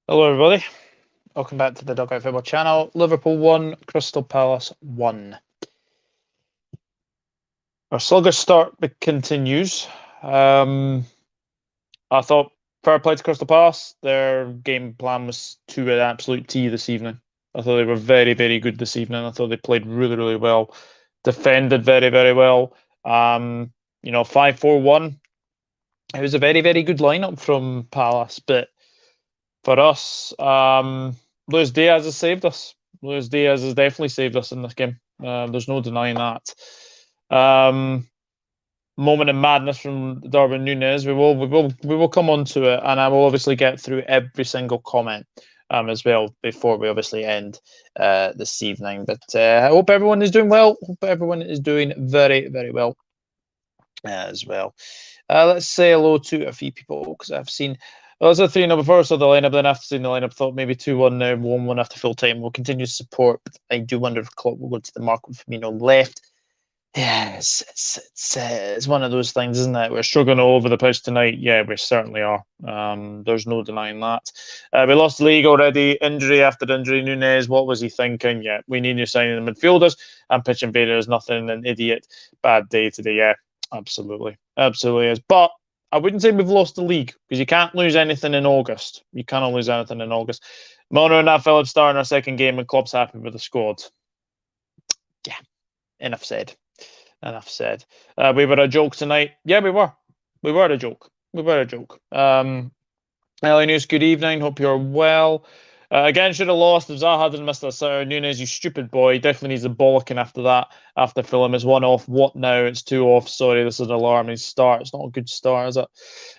Hello, everybody. Welcome back to the Dugout Football channel. Liverpool 1, Crystal Palace 1. Our sluggish start continues. I thought fair play to Crystal Palace. Their game plan was to an absolute T this evening. I thought they were very, very good this evening. I thought they played really, really well. Defended very, very well. 5-4-1. It was a very, very good lineup from Palace, but for us, Luis Diaz has saved us. Luis Diaz has definitely saved us in this game. There's no denying that. Moment of madness from Darwin Nunez. We will come on to it, and I will obviously get through every single comment as well before we obviously end this evening. But I hope everyone is doing well. Hope everyone is doing very, very well as well. Let's say hello to a few people because I've seen. Well, it's a 3-0 before, so the lineup. Then after seeing the lineup, thought maybe 2-1 now, 1-1 after full time. We'll continue to support, but I do wonder if Klopp will go to the mark with Firmino left. Yeah, it's one of those things, isn't it? We're struggling all over the pitch tonight. Yeah, we certainly are. There's no denying that. We lost the league already. Injury after injury. Nunez, what was he thinking? Yeah, we need new signing the midfielders. And pitch invader is nothing. An idiot. Bad day today. Yeah, absolutely. Absolutely is. But I wouldn't say we've lost the league because you can't lose anything in August. You cannot lose anything in August. Milner and that Phillips starting our second game and Klopp's happy with the squad. Yeah, enough said. Enough said. We were a joke tonight. Yeah, we were. We were a joke. We were a joke. Elliot News, good evening. Hope you're well. Again, should have lost if Zaha didn't miss that sitter. Nunez, you stupid boy. Definitely needs a bollocking after that. After Fulham is 1 off. What now? It's 2 off. Sorry, this is an alarming start. It's not a good start, is it?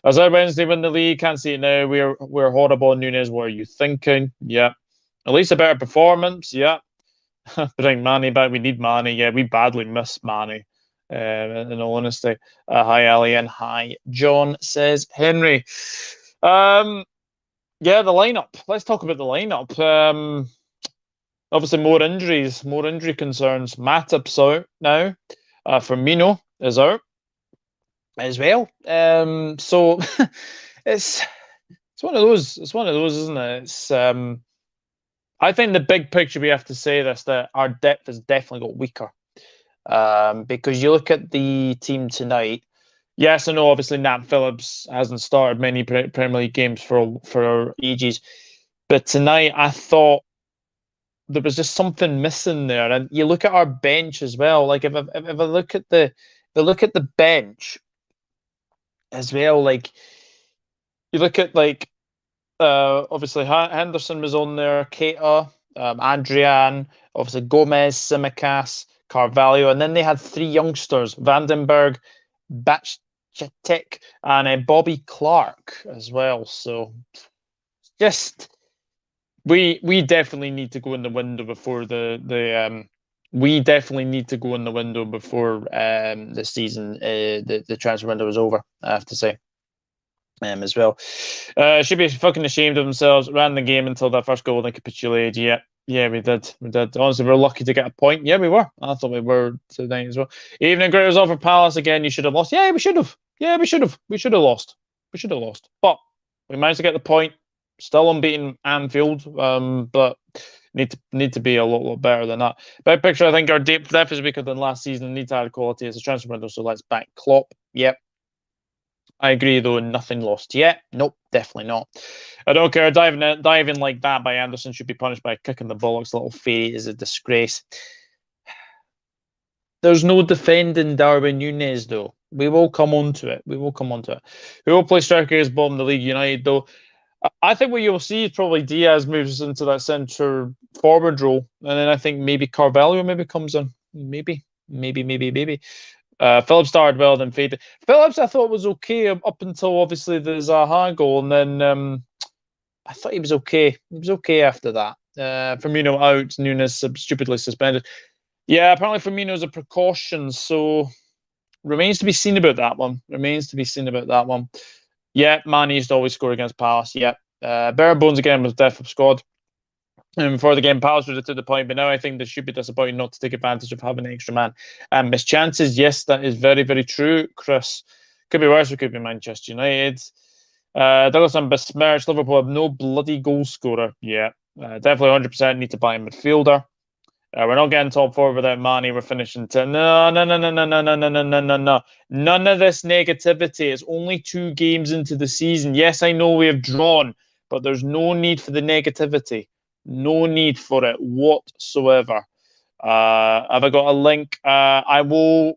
As our Wednesday win the league, can't see it now. We're horrible. Nunez, what are you thinking? Yeah. At least a better performance. Yeah. Bring Manny back. We need Manny. Yeah, we badly miss Manny. In all honesty. Hi, Elliot, and hi, John, says Henry. Yeah, the lineup. Let's talk about the lineup. Obviously, more injuries, more injury concerns. Matip's out now. Firmino is out as well. So it's one of those. It's one of those, isn't it? It's I think the big picture we have to say this that our depth has definitely got weaker. Because you look at the team tonight. Yes, I know. Obviously, Nat Phillips hasn't started many Premier League games for ages, but tonight I thought there was just something missing there. And you look at our bench as well. Like if I look at the bench as well, like you look at obviously Henderson was on there, Keita, Adrian, obviously Gomez, Simicas, Carvalho, and then they had 3 youngsters: Vandenberg, Bachchetek, and Bobby Clark as well. So just we definitely need to go in the window before we definitely need to go in the window before the season the transfer window is over, I have to say. As well. Should be fucking ashamed of themselves. Ran the game until that first goal and capitulated. Yeah, we did. We did. Honestly, we're lucky to get a point. Yeah, we were. I thought we were tonight as well. Evening great result for Palace again. You should have lost. Yeah, we should have. Yeah, we should have. We should have lost. We should have lost. But we managed to get the point. Still unbeaten Anfield. But need to be a lot better than that. Big picture, I think our depth is weaker than last season. Need to add quality as a transfer window. So let's back Klopp. Yep. I agree, though, nothing lost yet. Nope, definitely not. I don't care. Diving like that by Andersen should be punished by kicking the bollocks. Little fairy is a disgrace. There's no defending Darwin Nunez, though. We will come on to it. We will come on to it. We will play strikers bottom of the league United, though. I think what you'll see is probably Diaz moves into that centre forward role. And then I think maybe Carvalho maybe comes in. Maybe. Phillips started well, then faded. Phillips, I thought was okay up until obviously the Zaha goal, and then I thought he was okay. He was okay after that. Firmino out, Nunez stupidly suspended. Yeah, apparently Firmino's a precaution, so remains to be seen about that one. Yeah, Man used to always score against Palace. Yeah, bare bones again with depth of squad. And before the game, Palace were to the point, but now I think they should be disappointed not to take advantage of having an extra man and miss chances. Yes, that is very, very true, Chris. Could be worse. It could be Manchester United. Douglas and besmirched. Liverpool have no bloody goal scorer. Yeah, definitely 100% need to buy a midfielder. We're not getting top four without Mane. We're finishing 10. No, no, no, no, no, no, no, no, no, no, no, no. None of this negativity. It's only 2 games into the season. Yes, I know we have drawn, but there's no need for the negativity. No need for it whatsoever. Have I got a link? I'll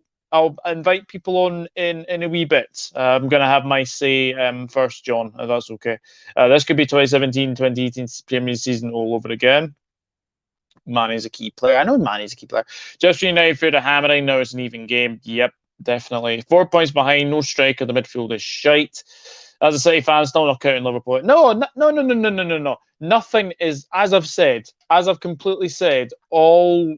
invite people on in a wee bit. I'm going to have my say first, John, if that's okay. This could be 2017-2018 Premier League season all over again. Mane's a key player. I know Mane's a key player. Just United through the hammering. Now it's an even game. Yep, definitely. 4 points behind. No striker. The midfield is shite. As a City fan, still not counting Liverpool. No, no, no, no, no, no, no, no. Nothing is, as I've said, as I've completely said, all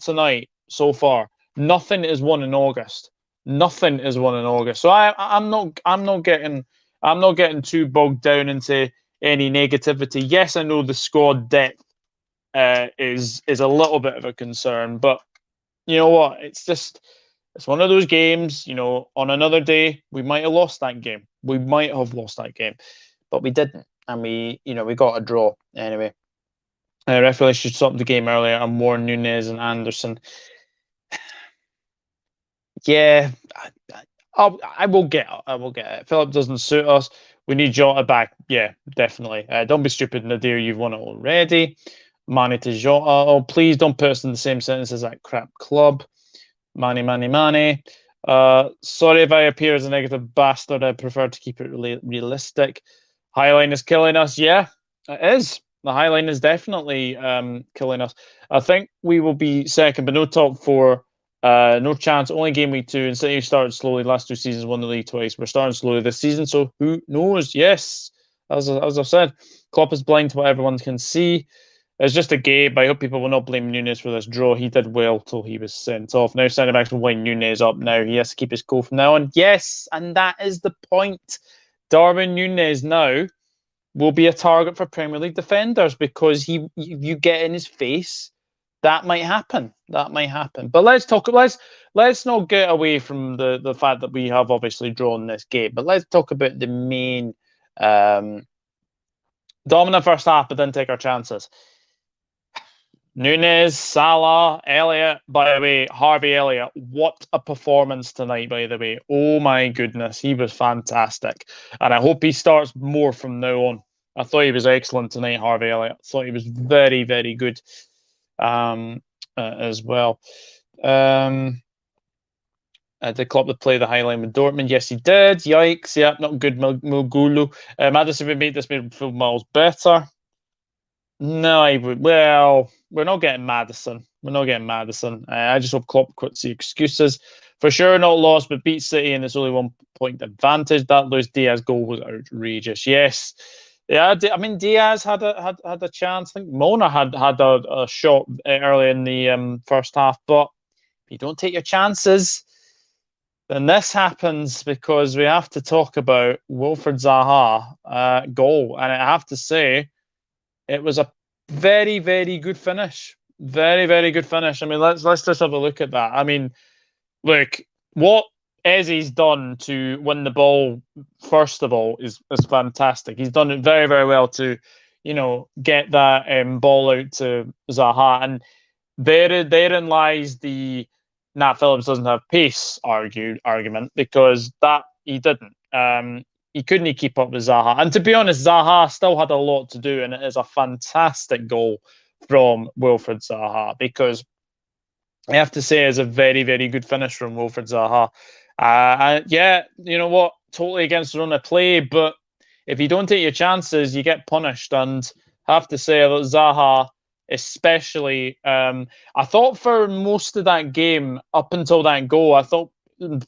tonight so far. Nothing is won in August. Nothing is won in August. So I'm not getting too bogged down into any negativity. Yes, I know the squad depth is a little bit of a concern, but you know what? It's one of those games. You know, on another day we might have lost that game. We might have lost that game, but we didn't, and we got a draw anyway. Referee should stop the game earlier and warn Nunez and Andersen. Yeah, I will get it. I will get it. Philip doesn't suit us. We need Jota back. Yeah, definitely. Don't be stupid, Nadir. You've won it already. Mane to Jota. Oh, please don't put us in the same sentence as that crap club. Mane. Sorry if I appear as a negative bastard. I prefer to keep it really realistic. Highline is killing us. Yeah, it is. The Highline is definitely killing us. I think we will be second, but no top four. No chance. Only game week 2. And City started slowly. Last 2 seasons, won the league twice. We're starting slowly this season, so who knows? Yes, as I've said, Klopp is blind to what everyone can see. It's just a game. I hope people will not blame Nunez for this draw. He did well till he was sent off. Now centre backs will wind Nunez up. Now he has to keep his cool from now on. Yes, and that is the point. Darwin Nunez now will be a target for Premier League defenders because you get in his face. That might happen. That might happen. But let's not get away from the fact that we have obviously drawn this game. But let's talk about the main dominant first half, but then take our chances. Nunez, Salah, Elliot. By the way, Harvey Elliott, what a performance tonight, by the way. Oh my goodness, he was fantastic. And I hope he starts more from now on. I thought he was excellent tonight, Harvey Elliott. I thought he was very, very good as well. Did Klopp play the Highline with Dortmund? Yes, he did. Yikes. Yep, not good, Mugulu. Madison would make this midfield miles better. No, I would. Well, we're not getting Madison. We're not getting Madison. I just hope Klopp quits the excuses. For sure, not lost, but beat City, and it's only 1 point advantage. That Luis Diaz goal was outrageous. Yes, yeah. I mean, Diaz had a chance. I think Mona had a shot early in the first half, but if you don't take your chances, then this happens because we have to talk about Wilfried Zaha goal, and I have to say, it was a very, very good finish. Very, very good finish. I mean, let's just have a look at that. I mean, look, what Eze's done to win the ball, first of all, is fantastic. He's done it very, very well to, get that ball out to Zaha. And therein lies the Nat Phillips doesn't have pace argument, because that he didn't. He couldn't keep up with Zaha. And to be honest, Zaha still had a lot to do, and it is a fantastic goal from Wilfried Zaha, because I have to say it's a very, very good finish from Wilfried Zaha. Yeah, you know what? Totally against the run of play, but if you don't take your chances, you get punished. And I have to say that Zaha, especially, I thought for most of that game, up until that goal, I thought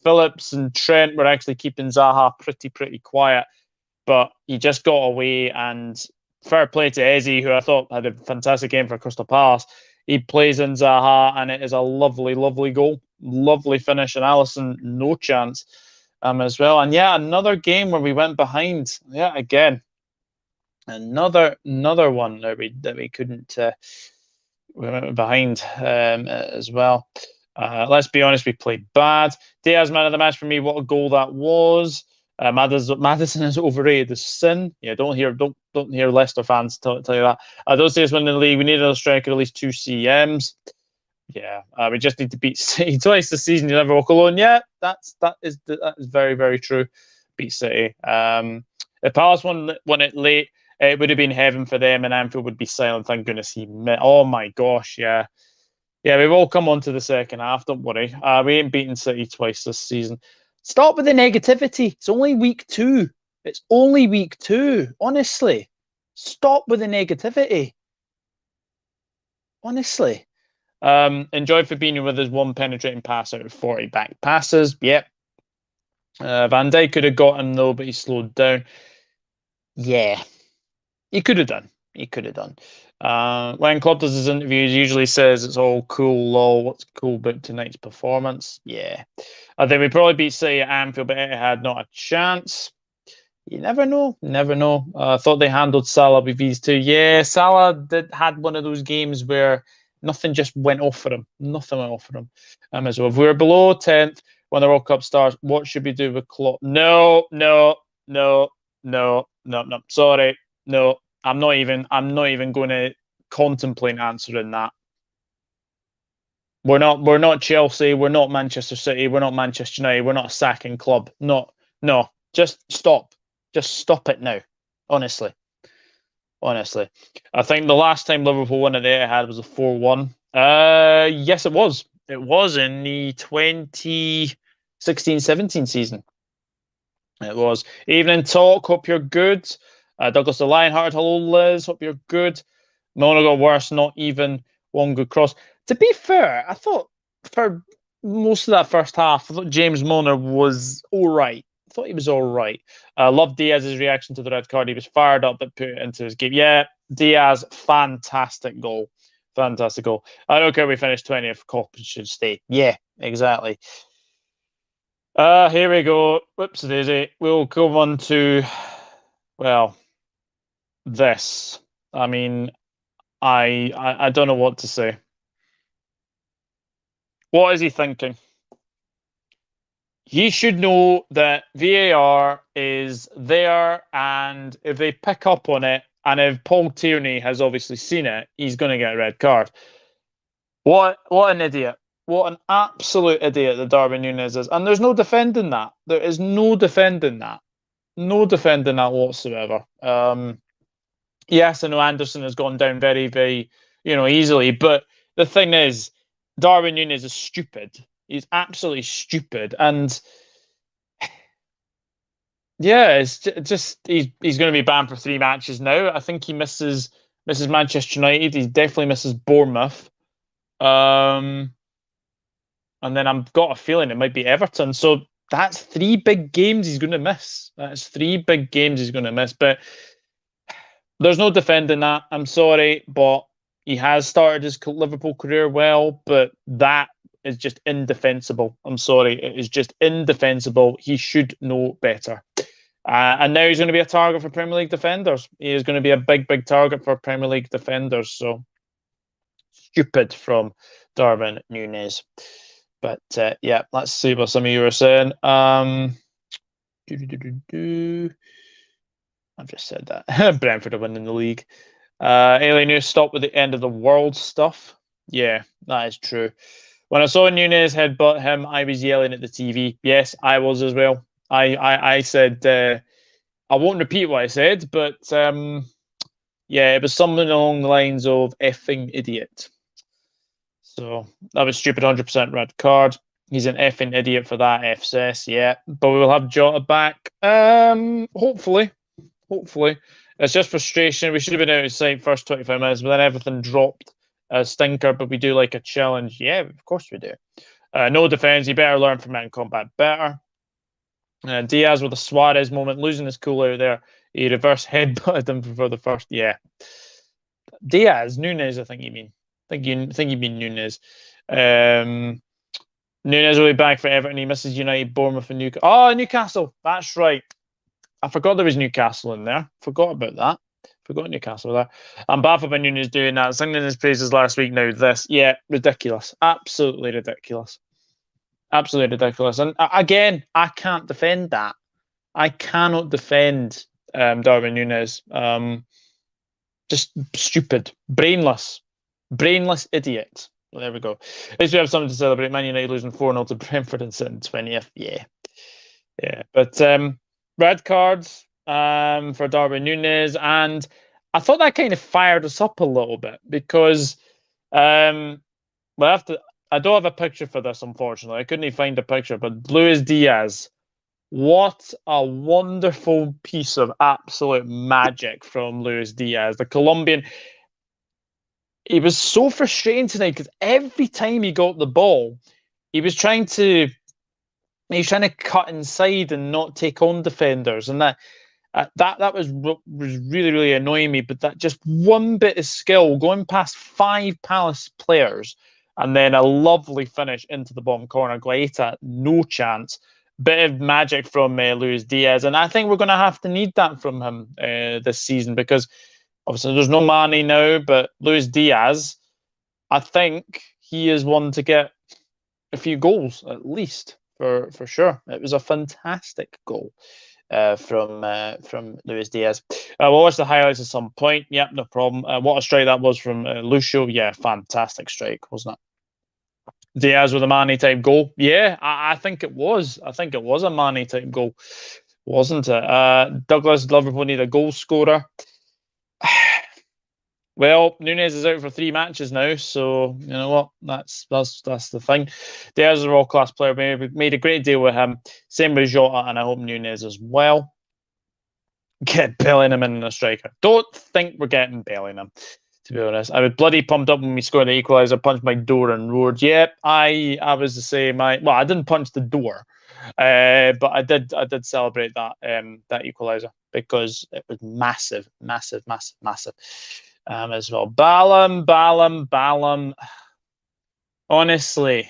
Phillips and Trent were actually keeping Zaha pretty quiet, but he just got away. And fair play to Eze, who I thought had a fantastic game for Crystal Palace. He plays in Zaha, and it is a lovely, lovely goal, lovely finish. And Alisson, no chance as well. And yeah, another game where we went behind. Yeah, again, another one that we couldn't. We went behind as well. Let's be honest, we played bad. Diaz, man of the match for me. What a goal that was. Maddison is overrated as sin. Yeah, don't hear Leicester fans tell you that. Don't say it's winning the league. We need another striker, at least 2 CMs. Yeah, we just need to beat City twice this season. You never walk alone. Yeah, that is very, very true. Beat City. If Palace won it late, it would have been heaven for them, and Anfield would be silent. Thank goodness he met. Oh my gosh, yeah. Yeah, we've all come on to the second half. Don't worry. We ain't beaten City twice this season. Stop with the negativity. It's only week 2. It's only week 2. Honestly, stop with the negativity. Honestly. Enjoyed Fabinho with his 1 penetrating pass out of 40 back passes. Yep. Van Dijk could have got him though, but he slowed down. Yeah, he could have done. He could have done. When Klopp does his interviews, he usually says it's all cool, lol. What's cool about tonight's performance? Yeah. I think we probably beat City at Anfield, but it had not a chance. You never know. Never know. I thought they handled Salah with these two. Yeah, Salah had one of those games where nothing just went off for him. Nothing went off for him. As well. If we were below 10th when the World Cup starts, what should we do with Klopp? No. Sorry. No. I'm not even going to contemplate answering that. We're not Chelsea, we're not Manchester City, we're not Manchester United, we're not a sacking club. No. Just stop. Just stop it now. Honestly. I think the last time Liverpool won at the Etihad was a 4-1. Yes, it was. It was in the 2016-17 season. It was. Evening talk. Hope you're good. Douglas the Lionheart. Hello, Liz. Hope you're good. Milner got worse. Not even one good cross. To be fair, I thought for most of that first half, I thought James Milner was all right. I thought he was all right. Loved Diaz's reaction to the red card. He was fired up but put it into his game. Yeah, Diaz, fantastic goal. Fantastic goal. I don't care if we finish 20th. Coppin should stay. Yeah, exactly. Here we go. Whoops daisy. We'll go on to, well, this. I mean, I don't know what to say. What is he thinking? He should know that VAR is there, and if they pick up on it, and if Paul Tierney has obviously seen it, he's going to get a red card. What an idiot. What an absolute idiot that Darwin Nunez is. And there's no defending that. There is no defending that. No defending that whatsoever. Yes, I know Andersen has gone down very, very, easily. But the thing is, Darwin Nunez is stupid. He's absolutely stupid. And yeah, it's just he's going to be banned for 3 matches now. I think he misses Manchester United. He definitely misses Bournemouth. And then I've got a feeling it might be Everton. So that's 3 big games he's going to miss. That's 3 big games he's going to miss. But there's no defending that. I'm sorry, but he has started his Liverpool career well, but that is just indefensible. I'm sorry. It is just indefensible. He should know better. And now he's going to be a target for Premier League defenders. He is going to be a big, big target for Premier League defenders. So stupid from Darwin Nunez. But yeah, let's see what some of you are saying. I've just said that. Brentford are winning the league. Alien News, stop with the end of the world stuff. Yeah, that is true. When I saw Nunez headbutt him, I was yelling at the TV. Yes, I was as well. I said, I won't repeat what I said, but yeah, it was something along the lines of effing idiot. So that was stupid, 100% red card. He's an effing idiot for that, FSS, yeah. But we will have Jota back. Hopefully. It's just frustration. We should have been out of sight first 25 minutes, but then everything dropped. A stinker, but we do like a challenge. Yeah, of course we do. No defense. You better learn from it in combat better. Diaz with a Suarez moment, losing his cool out there. He reverse headbutted him for the first. Yeah. Diaz, Nunez, I think you mean. I think you mean Nunez. Nunez will be back for Everton. He misses United, Bournemouth, and Newcastle. Oh, Newcastle. That's right. I forgot there was Newcastle in there. Forgot about that. Forgot Newcastle there. I'm baffled by Nunez doing that. Singing his praises last week. Now this. Yeah, ridiculous. Absolutely ridiculous. Absolutely ridiculous. And again, I can't defend that. I cannot defend Darwin Nunez. Just stupid, brainless idiot. Well, there we go. At least we have something to celebrate. Man United losing 4-0 to Brentford and sitting 20th. Yeah. But red cards for Darwin Nunez, and I thought that kind of fired us up a little bit because I don't have a picture for this, unfortunately. I couldn't even find a picture, but Luis Diaz, what a wonderful piece of absolute magic from Luis Diaz, the Colombian. He was so frustrating tonight because every time he got the ball, he was trying to cut inside and not take on defenders, and that was really, really annoying me. But that just one bit of skill going past 5 Palace players and then a lovely finish into the bottom corner. Guaita, no chance. Bit of magic from Luis Diaz, and I think we're going to have to need that from him this season because obviously there's no Mane now, but Luis Diaz, I think he is one to get a few goals at least for sure. It was a fantastic goal from Luis Diaz. We'll watch the highlights at some point. Yep, no problem. What a strike that was from Lucio. Yeah, fantastic strike, wasn't it? Diaz with a Mane type goal. Yeah, I think it was. I think it was a Mane type goal, wasn't it? Douglas, Liverpool need a goal scorer. Well, Nunez is out for 3 matches now, so you know what? That's the thing. Diaz is a world-class player. Made a great deal with him. Same with Jota, and I hope Nunez as well. Get Bellingham in a striker. Don't think we're getting Bellingham, to be honest. I was bloody pumped up when we scored the equaliser, punched my door and roared. Yep, I was the same. I didn't punch the door, but I did celebrate that equaliser because it was massive as well. Ballum. Honestly,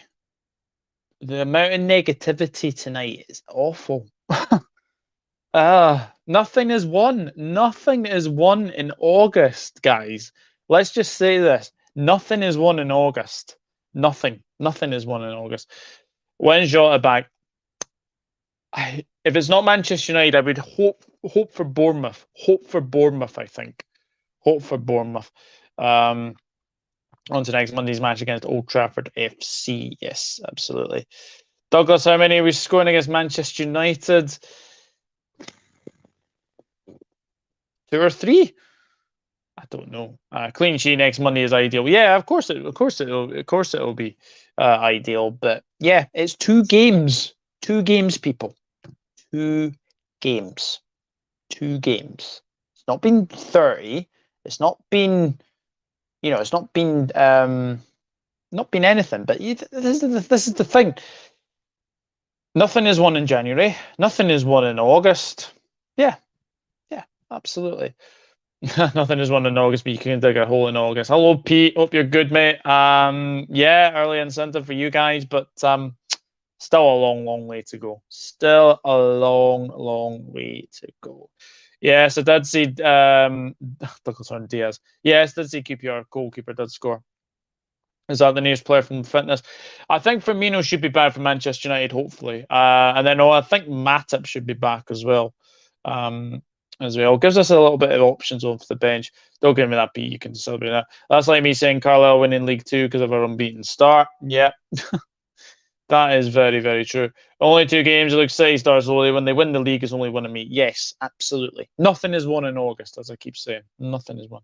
the amount of negativity tonight is awful. Nothing is won. Nothing is won in August, guys. Let's just say this. Nothing is won in August. Nothing is won in August. When Jota back, if it's not Manchester United, I would hope for Bournemouth. I think. Hope for Bournemouth. On to next Monday's match against Old Trafford FC. Yes, absolutely. Douglas, how many are we scoring against Manchester United? 2 or 3? I don't know. Clean sheet next Monday is ideal. Yeah, of course it'll be ideal. But yeah, it's 2 games. 2 games, people. 2 games. 2 games. It's not been 30. It's not been, it's not been anything. But this is the thing. Nothing is won in January. Nothing is won in August. Yeah, absolutely. Nothing is won in August, but you can dig a hole in August. Hello, Pete. Hope you're good, mate. Yeah, early incentive for you guys, but still a long way to go. Still a long way to go. Yes, I did see Douglas on Diaz. Yes, I did see QPR goalkeeper did score. Is that the newest player from Fitness? I think Firmino should be back for Manchester United, hopefully. And then I think Matip should be back as well. Gives us a little bit of options off the bench. Don't give me that beat. You can celebrate that. That's like me saying Carlisle winning League 2 because of our unbeaten start. Yeah, that is very, very true. Only 2 games. It looks City stars only when they win the league is only one of me. Yes, absolutely. Nothing is won in August, as I keep saying. Nothing is won.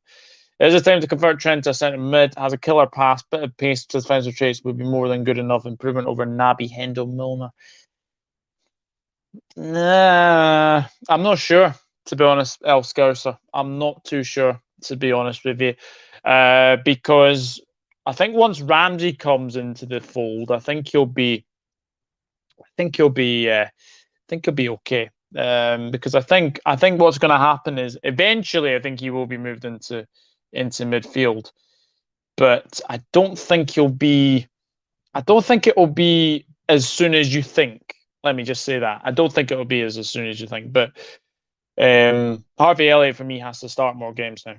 Is it time to convert Trent to a centre mid? Has a killer pass, bit of pace, defensive traits would be more than good enough. Improvement over Naby, Hendo, Milner. Nah, I'm not sure. To be honest, El Scouser, I'm not too sure, to be honest with you, because I think once Ramsey comes into the fold, I think he'll be okay. Because I think what's going to happen is eventually I think he will be moved into midfield, but I don't think it will be as soon as you think. Let me just say that I don't think it will be as soon as you think, but. Harvey Elliott for me has to start more games now.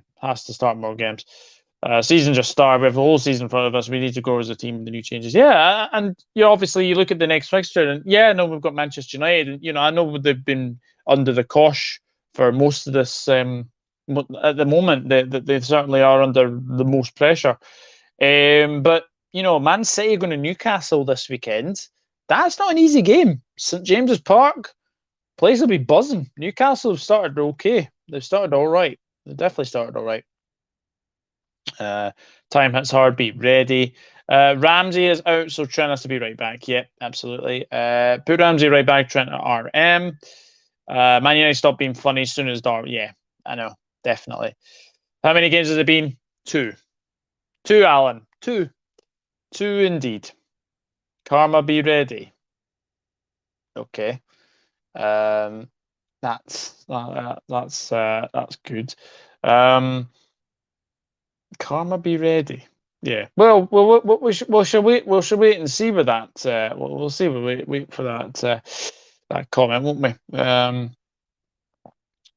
Season just started. We have the whole season in front of us. We need to grow as a team with the new changes. Yeah, and obviously you look at the next fixture, and we've got Manchester United, and I know they've been under the cosh for most of this. At the moment, they certainly are under the most pressure. But Man City going to Newcastle this weekend. That's not an easy game. St James's Park, place will be buzzing. Newcastle have started okay. They've started all right. They definitely started all right. Time hits Harvey, ready. Ramsey is out, so Trent has to be right back. Yep, absolutely. Put Ramsey right back, Trent at RM. Man United stop being funny as soon as Darwin. Yeah, I know, definitely. How many games has it been? 2. 2, Alan. 2. 2 indeed. Karma, be ready. Okay. That's good. Karma, be ready. Yeah. Well, we should wait. We should wait and see with that. We'll see. We'll wait for that comment, won't we?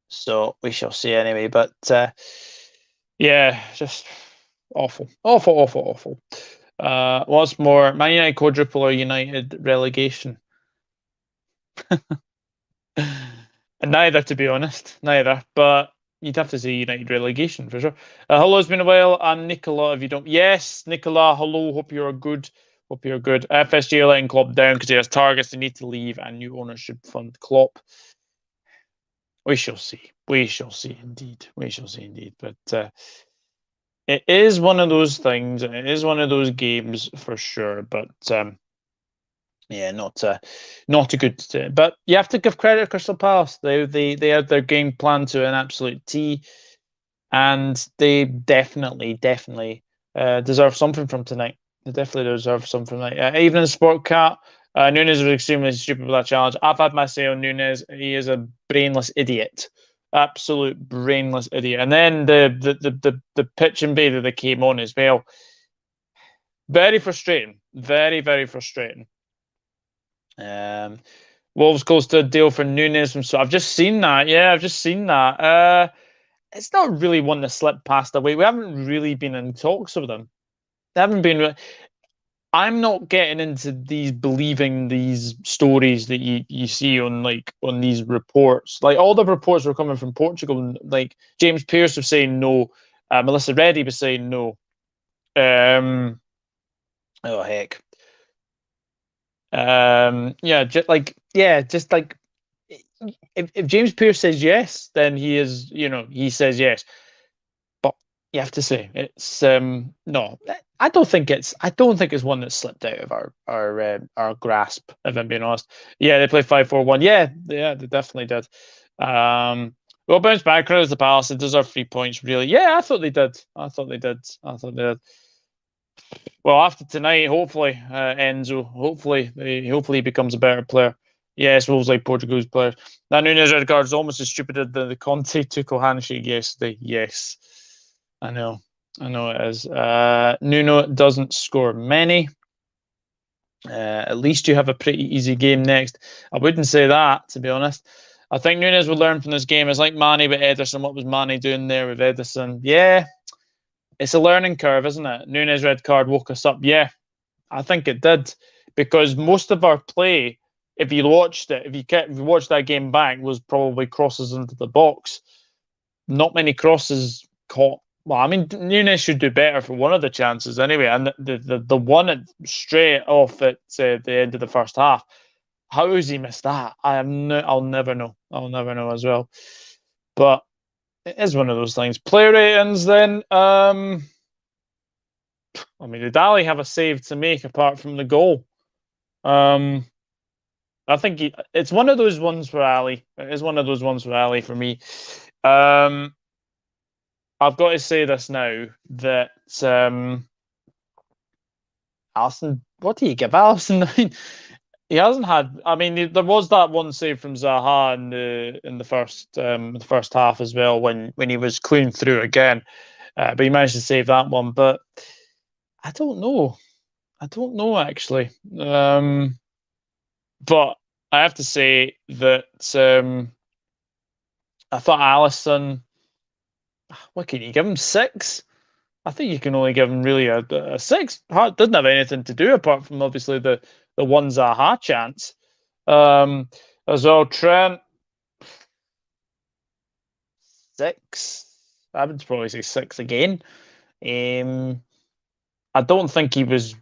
So we shall see anyway. But yeah, just awful. What's more, Man United quadruple or United relegation? Neither, to be honest. Neither. But you'd have to say United relegation for sure. Hello, it's been a while. I'm Nicola. If you don't, yes, Nicola. Hello. Hope you're good. FSG are letting Klopp down because he has targets. They need to leave, and new owners should fund Klopp. We shall see. We shall see indeed. But it is one of those things. It is one of those games for sure. But yeah, not a good. But you have to give credit to Crystal Palace. They had their game plan to an absolute T, and they definitely deserve something from tonight. They definitely deserve something from tonight. Even in Sport Cat, Nunez was extremely stupid with that challenge. I've had my say on Nunez. He is a brainless idiot, absolute brainless idiot. And then the pitch invader that came on as well. Very frustrating. Very frustrating. Wolves goes to a deal for Nunez from. So I've just seen that. Yeah, I've just seen that. It's not really one that slipped past away. We haven't really been in talks with them. They haven't been. I'm not getting into believing these stories that you see on these reports. Like all the reports were coming from Portugal, and like James Pearce was saying no. Melissa Reddy was saying no. Oh heck. Just like if James Pearce says yes, then he is, he says yes. But you have to say it's no. I don't think it's one that slipped out of our grasp, if I'm being honest. Yeah, they play 5-4-1. Yeah, they definitely did. We'll bounce back. Credit the Palace. They deserve 3 points, really. Yeah, I thought they did. Well, after tonight, hopefully, Enzo, hopefully he becomes a better player. Yes, Wolves like Portugal's players. That Nunez red card is almost as stupid as the Conte Tuchel handshake yesterday. Yes, I know it is. Nuno doesn't score many. At least you have a pretty easy game next. I wouldn't say that, to be honest. I think Nunez will learn from this game. It's like Manny with Ederson. What was Manny doing there with Ederson? Yeah. It's a learning curve, isn't it? Nunez red card woke us up. Yeah, I think it did, because most of our play, if you watched that game back, was probably crosses into the box. Not many crosses caught. Well, I mean, Nunez should do better for one of the chances anyway, and the one straight off at the end of the first half. How has he missed that? I'll never know. I'll never know as well. But it is one of those things. Player ratings, then. I mean, did Ali have a save to make apart from the goal? I think it's one of those ones for Ali. It is one of those ones for Ali for me. I've got to say this now that Alisson. What do you give Alisson? I mean, he hasn't had. I mean, there was that one save from Zaha in the first half as well when he was clean through again, but he managed to save that one. But I don't know. Actually. But I have to say that I thought Alisson. What can you give him? 6? I think you can only give him really a 6. It doesn't have anything to do apart from obviously the one Zaha chance. As well, Trent. 6. I would probably say 6 again. I don't think he was.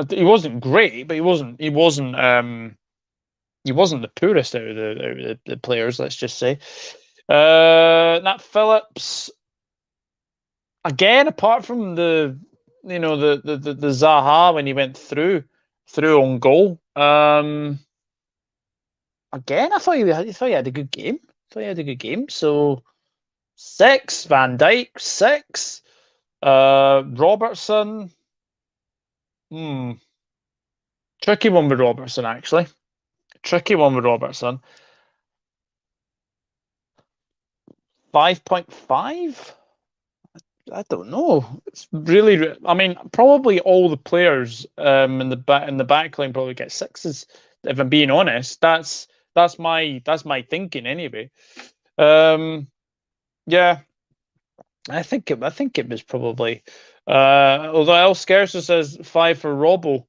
He wasn't great, but he wasn't. He wasn't. He wasn't the poorest out of the players. Let's just say. Nat Phillips again. Apart from the Zaha when he went through on goal. Again, I thought he had a good game. So 6 Van Dijk, 6 Robertson. Tricky one with Robertson, actually. Tricky one with Robertson. 5.5? I don't know. It's really. I mean, probably all the players in the back line probably get 6s. If I'm being honest, that's my thinking anyway. Yeah, I think it was probably. Although El Scarso says 5 for Robbo.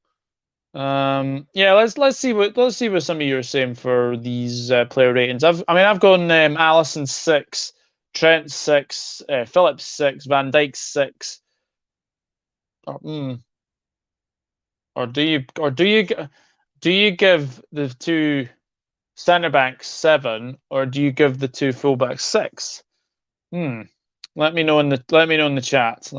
Yeah, let's see what some of you are saying for these player ratings. I've gone Alisson 6, Trent 6, Phillips 6, Van Dijk 6. Or do you give the two centre backs 7, or do you give the two fullbacks 6? Let me know in the chat.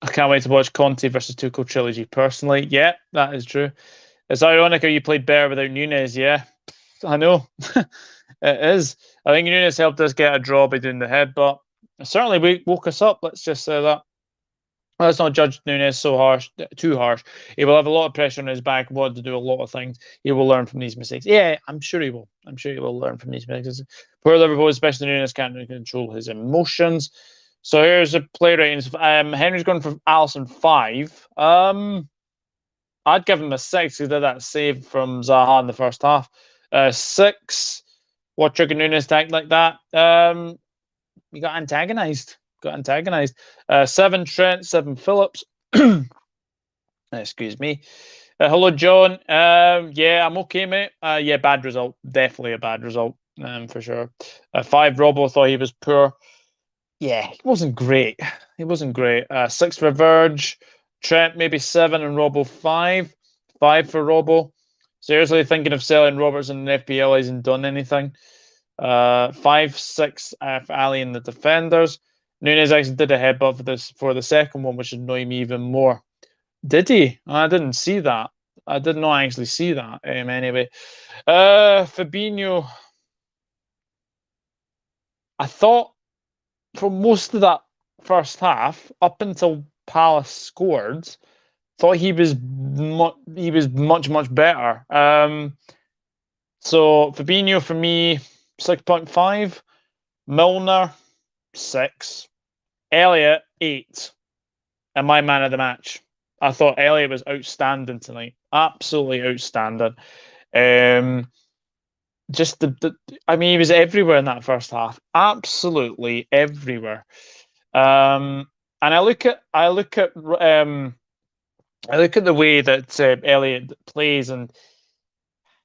I can't wait to watch Conte versus Tuchel trilogy. Personally, yeah, that is true. It's ironic how you played better without Nunez. Yeah, I know. It is. I think Nunez helped us get a draw by doing the headbutt. Certainly, we woke us up. Let's just say that. Let's not judge Nunez too harsh. He will have a lot of pressure on his back. Want to do a lot of things. He will learn from these mistakes. Yeah, I'm sure he will. I'm sure he will learn from these mistakes. Poor Liverpool, especially Nunez, can't control his emotions. So here's a play ratings. Henry's going for Alisson 5. I'd give him a 6. He did that save from Zaha in the first half. 6. What triggered Nunez to act like that? He got antagonised. 7 Trent, 7 Phillips. Excuse me. Hello, John. Yeah, I'm okay, mate. Yeah, bad result. Definitely a bad result. For sure. 5 Robbo, thought he was poor. Yeah, he wasn't great. 6 for Verge. Trent maybe 7 and Robbo 5. 5 for Robbo. Seriously thinking of selling Robertson in FPL. Hasn't done anything. 5, 6 for Ali and the defenders. Nunez actually did a headbutt for the second one, which annoyed me even more. Did he? I didn't see that. I did not actually see that. Anyway, Fabinho. I thought for most of that first half, up until Palace scored, thought he was much better. So Fabinho for me 6.5, Milner 6, Elliot 8, and my man of the match. I thought Elliot was outstanding tonight, absolutely outstanding. Just he was everywhere in that first half, absolutely everywhere. And I look at the way that Elliot plays, and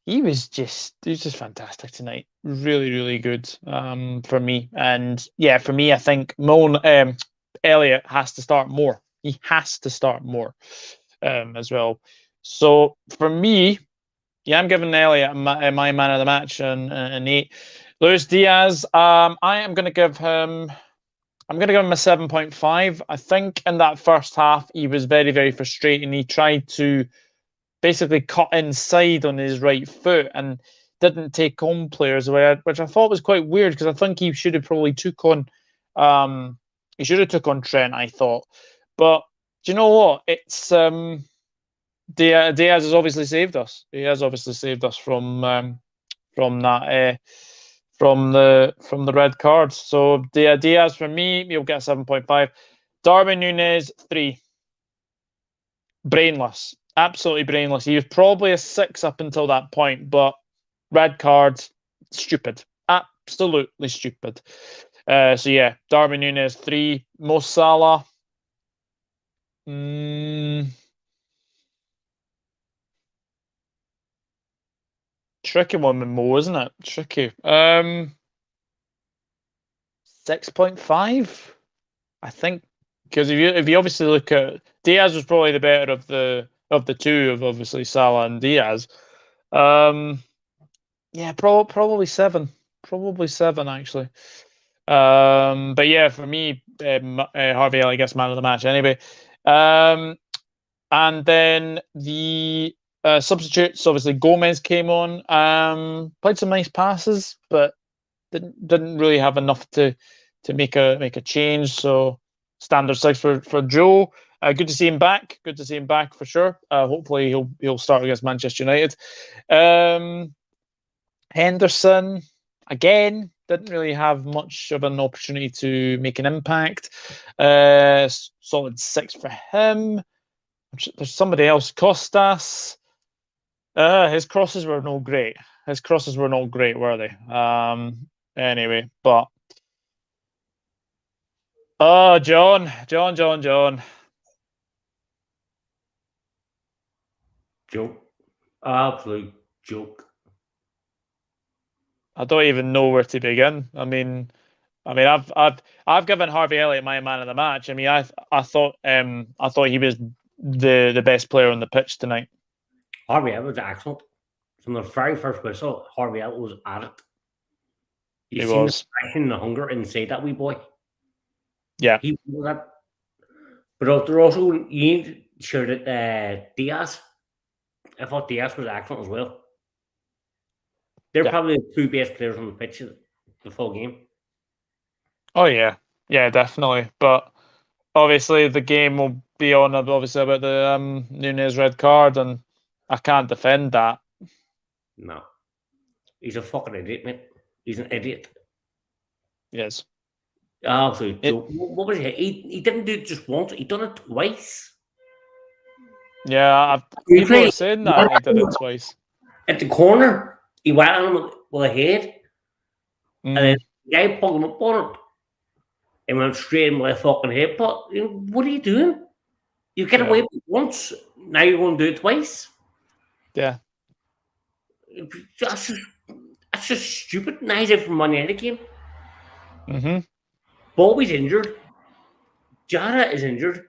he was just fantastic tonight. Really, really good for me. And yeah, for me, I think Elliot has to start more. He has to start more as well. So for me, yeah, I'm giving Elliot my man of the match an 8. Luis Diaz, I'm going to give him a 7.5. I think in that first half, he was very, very frustrating. He tried to basically cut inside on his right foot and didn't take on players away, which I thought was quite weird because I think he should have probably took on Trent, I thought. But do you know what? It's Diaz has obviously saved us. He has obviously saved us from that from the red cards. So Diaz for me, you'll get a 7.5. Darwin Nunez 3. Brainless, absolutely brainless. He was probably a 6 up until that point, but red cards, stupid, absolutely stupid. So yeah, Darwin Nunez 3. Mo Salah. Tricky one with Mo, isn't it? Tricky. 6.5, I think, because if you obviously look at Diaz was probably the better of the two of obviously Salah and Diaz. Yeah, probably 7. Probably 7 actually. But yeah, for me, Harvey Elliott gets man of the match anyway. And then the substitutes, obviously Gomez came on, played some nice passes, but didn't really have enough to make a change. So standard 6 for Joe. Good to see him back. Good to see him back for sure. Hopefully he'll start against Manchester United. Henderson again didn't really have much of an opportunity to make an impact. Solid 6 for him. There's somebody else, Costas. His crosses were no great. His crosses were not great, were they? Anyway, but John. Joke. Absolute joke. I don't even know where to begin. I mean, I've given Harvey Elliott my man of the match. I mean, I thought he was the best player on the pitch tonight. Harvey Elliott was excellent. From the very first whistle, Harvey Elliott was at it. You seen the passion, the hunger inside that wee boy. Yeah, he was that. But there also you need to share that Diaz. I thought Diaz was excellent as well. They're probably the 2 best players on the pitch the full game. Oh yeah, definitely. But obviously the game will be on obviously about the Nunez red card, and I can't defend that. No, he's a fucking idiot, mate. He's an idiot. Yes. Absolutely. What was it? He didn't do it just once. He done it twice. Yeah, people are saying that he did it twice. At the corner, he went on him with a head, and then the guy pulled him up on it, and went straight in with a fucking head. But what are you doing? You get away with it once. Now you're going to do it twice. Yeah. That's just stupid. Now he's out for money in the game. Bobby's injured. Jara is injured.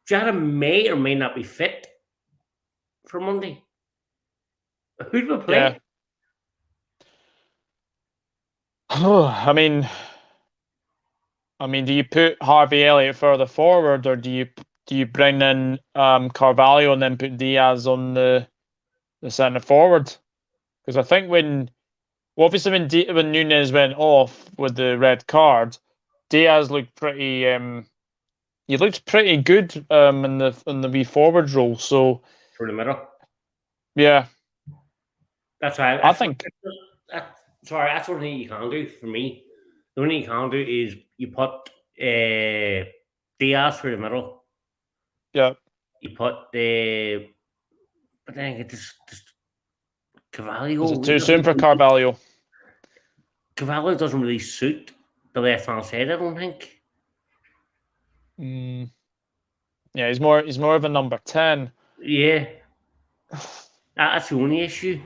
Jara may or may not be fit for Monday. Who do we play? Yeah. I mean, do you put Harvey Elliott further forward, or do you bring in Carvalho and then put Diaz on the centre forward? Because I think when Nunez went off with the red card, Diaz looked pretty. He looked pretty good in the wee forward role. So through the middle. Yeah. That's right. I think. That's one thing you can do for me. The only thing you can do is you put Diaz through the middle. Yeah. You put but then it just Carvalho. Is it too soon for Carvalho? Carvalho doesn't really suit the left hand side, I don't think. Yeah, he's more of a number 10. Yeah. That's the only issue.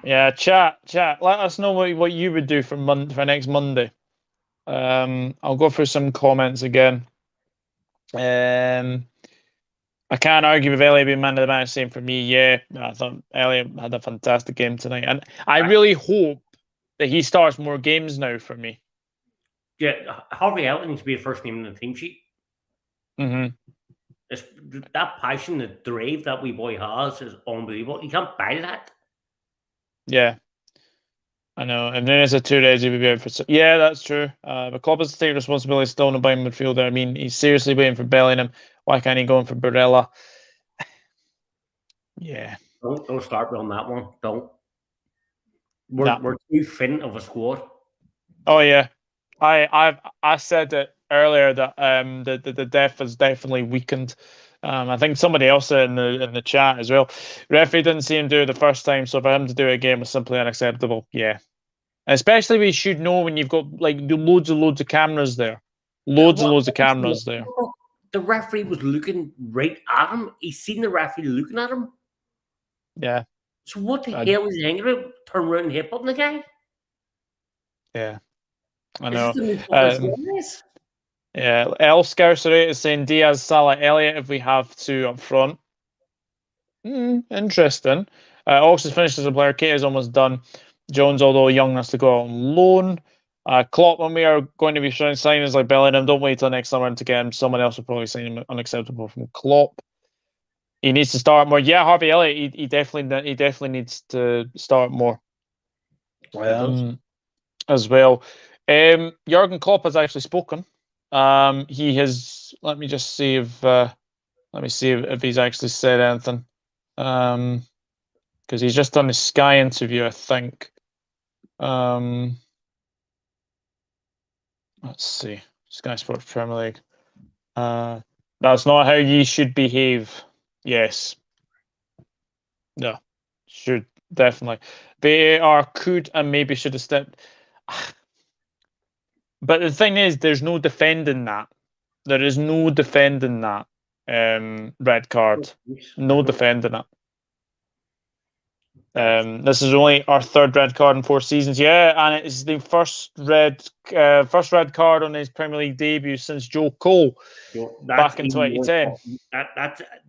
Yeah, chat. Let us know what you would do for next Monday. I'll go through some comments again. I can't argue with Elliot being man of the match. Same for me. Yeah, I thought Elliot had a fantastic game tonight, and I really hope that he starts more games now for me. Yeah, Harvey Elliott needs to be the first name in the team sheet. It's, that passion, the drive that wee boy has is unbelievable. You can't buy that. Yeah, I know. And then as a 2 days, he would be out for. Yeah, that's true. The club has to take responsibility still on a buying midfielder. I mean, he's seriously waiting for Bellingham. Why can't he go in for Barella? Yeah. Don't start me on that one. Don't. We're too thin of a squad. Oh yeah, I said it earlier that the depth is definitely weakened. I think somebody else said in the chat as well. Referee didn't see him do it the first time, so for him to do it again was simply unacceptable. Yeah, especially we should know when you've got like loads of cameras there, loads of cameras there. The referee was looking right at him. He's seen the referee looking at him. Yeah. So what the hell was he thinking about? Turn around and hit on the guy? Yeah, I This know. is the new fucking series. Yeah, Elscarcerator is saying Diaz, Salah, Elliott if we have two up front. Interesting. Oxford finished as a player. Kate is almost done. Jones, although young, has to go out on loan. Klopp, when we are going to be showing signings like Bellingham, don't wait till next summer to get him. Someone else will probably sign him unacceptable from Klopp. He needs to start more. Yeah, Harvey Elliott, he definitely needs to start more. As well. Jurgen Klopp has actually spoken. He has. Let me just see if he's actually said anything. Because he's just done a Sky interview, I think. Let's see. Sky Sports Premier League. That's not how ye should behave. Yes. No. Should definitely. VAR could and maybe should have stepped. But the thing is, there's no defending that. There is no defending that red card. No defending it. This is only our third red card in 4 seasons. Yeah, and it is the first red card on his Premier League debut since Joe Cole back in 2010.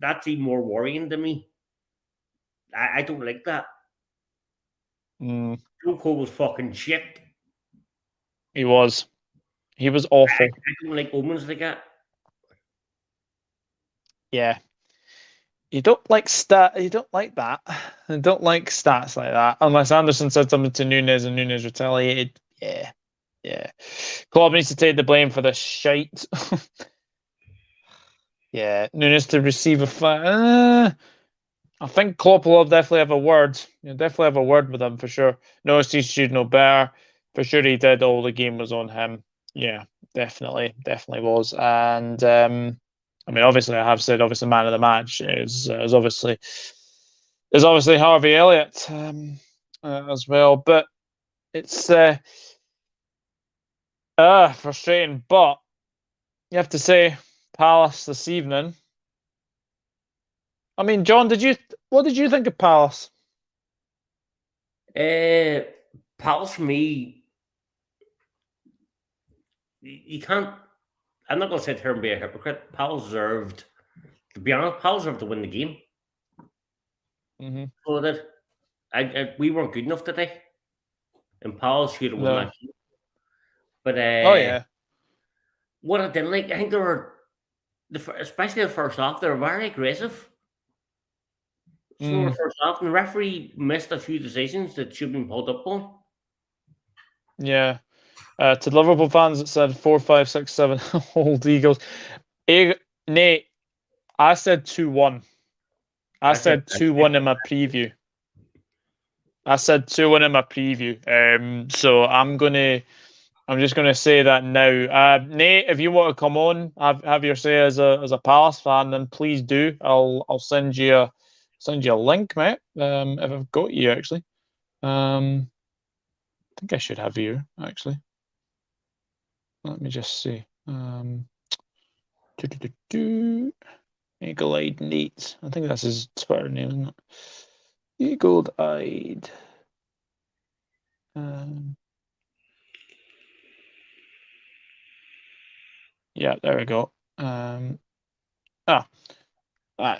That's even more worrying to me. I don't like that. Joe Cole was fucking shit. He was awful. I don't like omens like that. Yeah. You don't like that. You don't like stats like that. Unless Andersen said something to Nunez and Nunez retaliated. Yeah. Klopp needs to take the blame for this shite. Yeah, Nunez to receive a I think Klopp will definitely have a word. He'll definitely have a word with him for sure. No, he should know better. For sure he did. All the game was on him. Yeah, definitely was. And I mean, obviously, I have said man of the match is obviously Harvey Elliott as well. But it's frustrating. But you have to say, Palace this evening. I mean, John, what did you think of Palace? Palace for me, you can't. I'm not going to sit here and be a hypocrite. Palace deserved, to be honest, Palace deserved to win the game. So that we weren't good enough today, and Palace should have won that game. But what I didn't like, I think they were, especially the first half, they were very aggressive. So the first half, and the referee missed a few decisions that should have been pulled up on. Yeah. To Liverpool fans, it said 4, 5, 6, 7 Old Eagles. Nate, I said 2-1. I said 2-1 in my preview. So I'm just gonna say that now. Nate, if you want to come on, have your say as a Palace fan, then please do. I'll send you a link, mate. If I've got you actually. I think I should have you actually. Let me just see. Eagle-eyed Nate. I think that's his Twitter name, isn't it? Eagle-eyed. Yeah, there we go.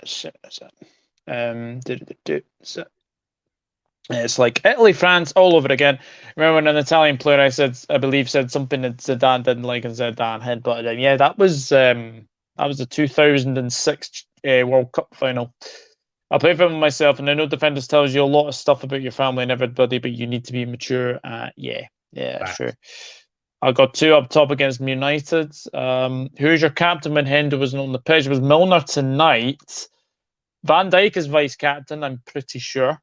Shit, that's it. It's like Italy, France, all over again. Remember when an Italian player I believe said something that Zidane didn't like and Zidane headbutted him. Yeah, that was the 2006 World Cup final. I play for myself, and I know Defenders tells you a lot of stuff about your family and everybody, but you need to be mature. Yeah, sure. I got 2 up top against United. Who's your captain when Hendo wasn't on the pitch? It was Milner tonight. Van Dijk is vice captain, I'm pretty sure.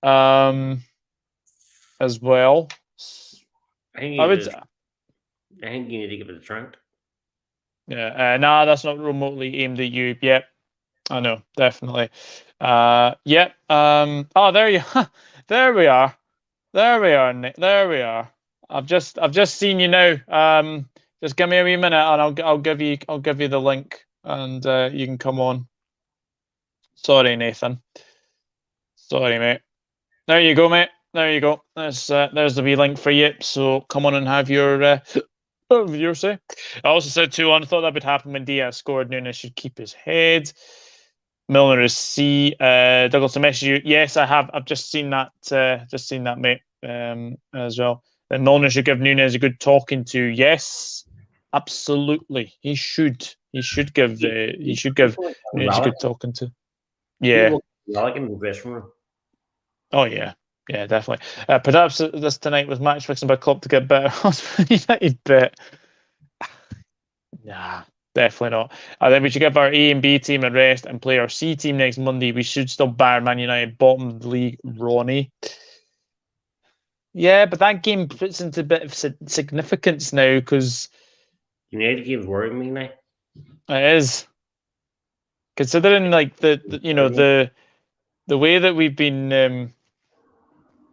As well. I think you need to give it a Trent. Yeah, that's not remotely aimed at you. Yep, I know, definitely. Yep. Oh, there we are. Nick. There we are. I've just seen you now. Just give me a wee minute, and I'll give you the link, and you can come on. Sorry, Nathan. Sorry, mate. There you go, mate. There you go. There's the wee link for you. So come on and have your say. I also said 2-1. I thought that would happen when Diaz scored. Nunez should keep his head. Milner is C. Douglas, I messaged you. Yes, I have. I've just seen that. Mate. As well. And Milner should give Nunez a good talking to. Yes, absolutely. He should. He should give. Nunez a good talking to. Yeah. Oh yeah. Yeah, definitely. Perhaps this tonight was match fixing by Klopp to get better. United bet. Nah, definitely not. I think we should give our A and B team a rest and play our C team next Monday. We should still bar Man United bottom of the league, Ronnie. Yeah, but that game puts into a bit of significance now because United game's worrying me now. It is, considering like the way that we've been.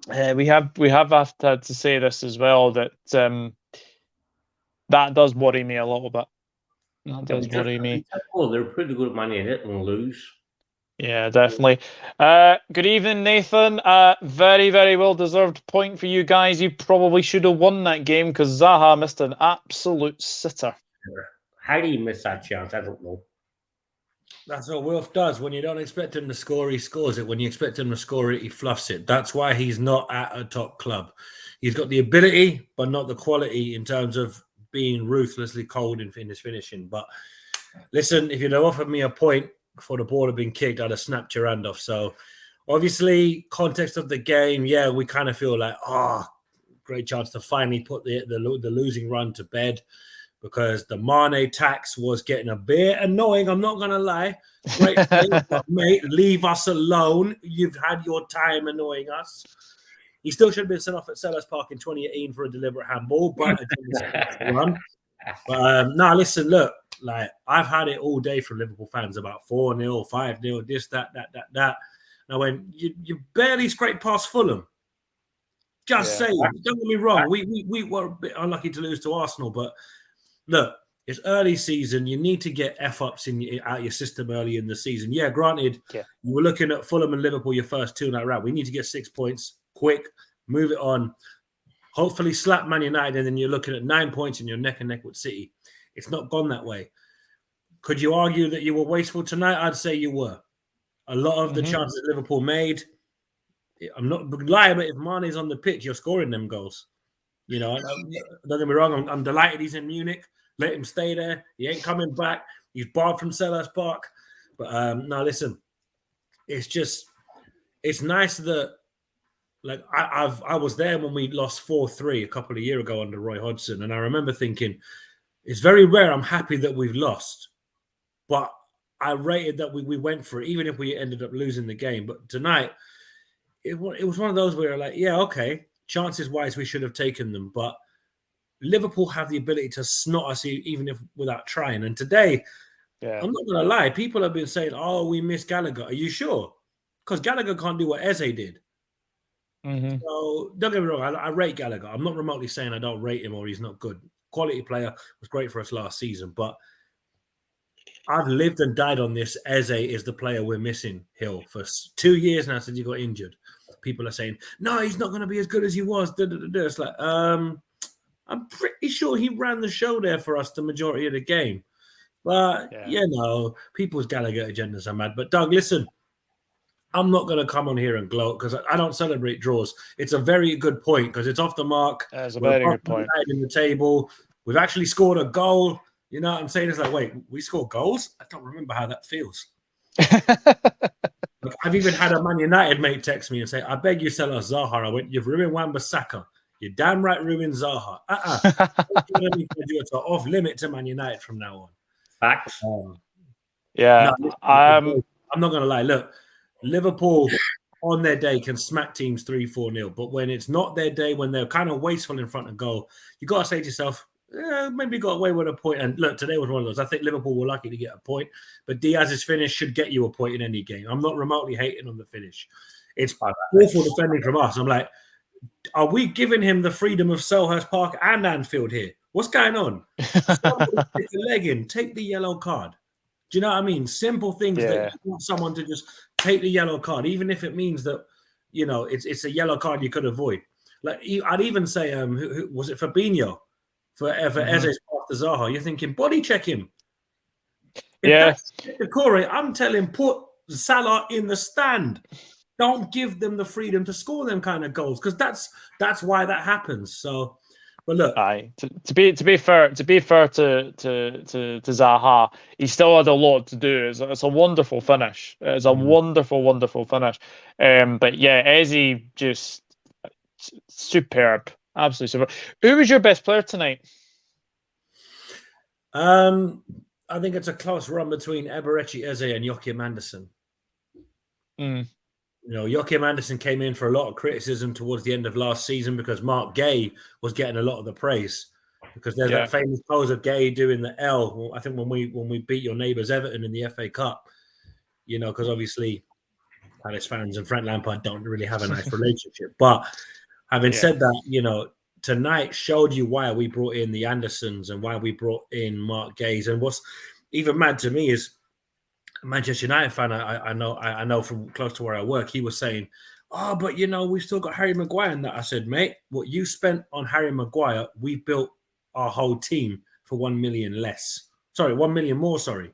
We have to say this as well that that does worry me a little bit. That does worry me. Oh, they're pretty good at Man United and lose. Yeah, definitely. Good evening, Nathan. Very, very well deserved point for you guys. You probably should have won that game because Zaha missed an absolute sitter. How do you miss that chance? I don't know. That's what Wilf does. When you don't expect him to score, he scores it. When you expect him to score it, he fluffs it. That's why he's not at a top club. He's got the ability, but not the quality in terms of being ruthlessly cold in his finishing. But listen, if you'd have offered me a point before the ball had been kicked, I'd have snapped your hand off. So obviously, context of the game, yeah, we kind of feel like, great chance to finally put the losing run to bed. Because the Mane tax was getting a bit annoying. I'm not going to lie. Great thing, but mate, leave us alone. You've had your time annoying us. He still should have been sent off at Selhurst Park in 2018 for a deliberate handball, but run. But listen, look, like I've had it all day from Liverpool fans about 4-0, 5-0, this, that. Now, when you barely scraped past Fulham, just saying, don't get me wrong, we were a bit unlucky to lose to Arsenal, but look, it's early season. You need to get F-ups out your system early in the season. Yeah, granted, you were looking at Fulham and Liverpool, your first two in that round. We need to get 6 points quick, move it on, hopefully slap Man United, and then you're looking at 9 points and you're neck and neck with City. It's not gone that way. Could you argue that you were wasteful tonight? I'd say you were. A lot of the chances Liverpool made, I'm not lying, but if Mane's on the pitch, you're scoring them goals. You know, don't get me wrong, I'm delighted he's in Munich. Let him stay there. He ain't coming back. He's barred from Selhurst Park. But listen, it's nice that, like, I was there when we lost 4-3 a couple of years ago under Roy Hodgson, and I remember thinking, it's very rare I'm happy that we've lost. But I rated that we went for it, even if we ended up losing the game. But tonight, it was one of those where, like, yeah, okay, chances-wise, we should have taken them, but Liverpool have the ability to snot us even if without trying. And today, I'm not going to lie, people have been saying, oh, we miss Gallagher. Are you sure? Because Gallagher can't do what Eze did. So don't get me wrong, I rate Gallagher. I'm not remotely saying I don't rate him or he's not good. Quality player, was great for us last season. But I've lived and died on this. Eze is the player we're missing, Hill. For 2 years now since he got injured. People are saying, no, he's not going to be as good as he was. It's like, I'm pretty sure he ran the show there for us the majority of the game. But, people's Gallagher agendas are mad. But, Doug, listen, I'm not going to come on here and gloat because I don't celebrate draws. It's a very good point because it's off the mark. That's a very good point. In the table. We've actually scored a goal. You know what I'm saying? It's like, wait, we score goals? I don't remember how that feels. I've even had a Man United mate text me and say, I beg you sell us Zaha. I went, you've ruined Wan-Bissaka. You're damn right ruined Zaha. It's off limit to Man United from now on. Facts. I'm not going to lie. Look, Liverpool on their day can smack teams 3-4-0. But when it's not their day, when they're kind of wasteful in front of goal, you got to say to yourself, maybe got away with a point. And look, today was one of those. I think Liverpool were lucky to get a point, but Diaz's finish should get you a point in any game. I'm not remotely hating on the finish. It's awful defending from us. I'm like, are we giving him the freedom of Selhurst Park and Anfield here? What's going on? Stick the leg in, take the yellow card. Do you know what I mean? Simple things that you want someone to just take the yellow card, even if it means that, it's a yellow card you could avoid. Like I'd even say, who was it? Fabinho for Eze's pass to Zaha. You're thinking body check him. If that's the Corey, I'm telling put Salah in the stand. Don't give them the freedom to score them kind of goals because that's why that happens. So, but look, to be fair to Zaha, he still had a lot to do. It's a wonderful finish. It's a wonderful finish. But yeah, Eze just superb, absolutely superb. Who was your best player tonight? I think it's a close run between Eberechi Eze and Joachim Andersen. Joachim Andersen came in for a lot of criticism towards the end of last season because Mark Gay was getting a lot of the praise because there's that famous pose of Gay doing the L. I think when we beat your neighbours Everton in the FA Cup, because obviously Palace fans and Frank Lampard don't really have a nice relationship. But having said that, tonight showed you why we brought in the Andersons and why we brought in Mark Gaze. And what's even mad to me is a Manchester United fan I know from close to where I work, he was saying, but we've still got Harry Maguire in that. I said, mate, what you spent on Harry Maguire, we built our whole team for 1 million less. Sorry, 1 million more, sorry.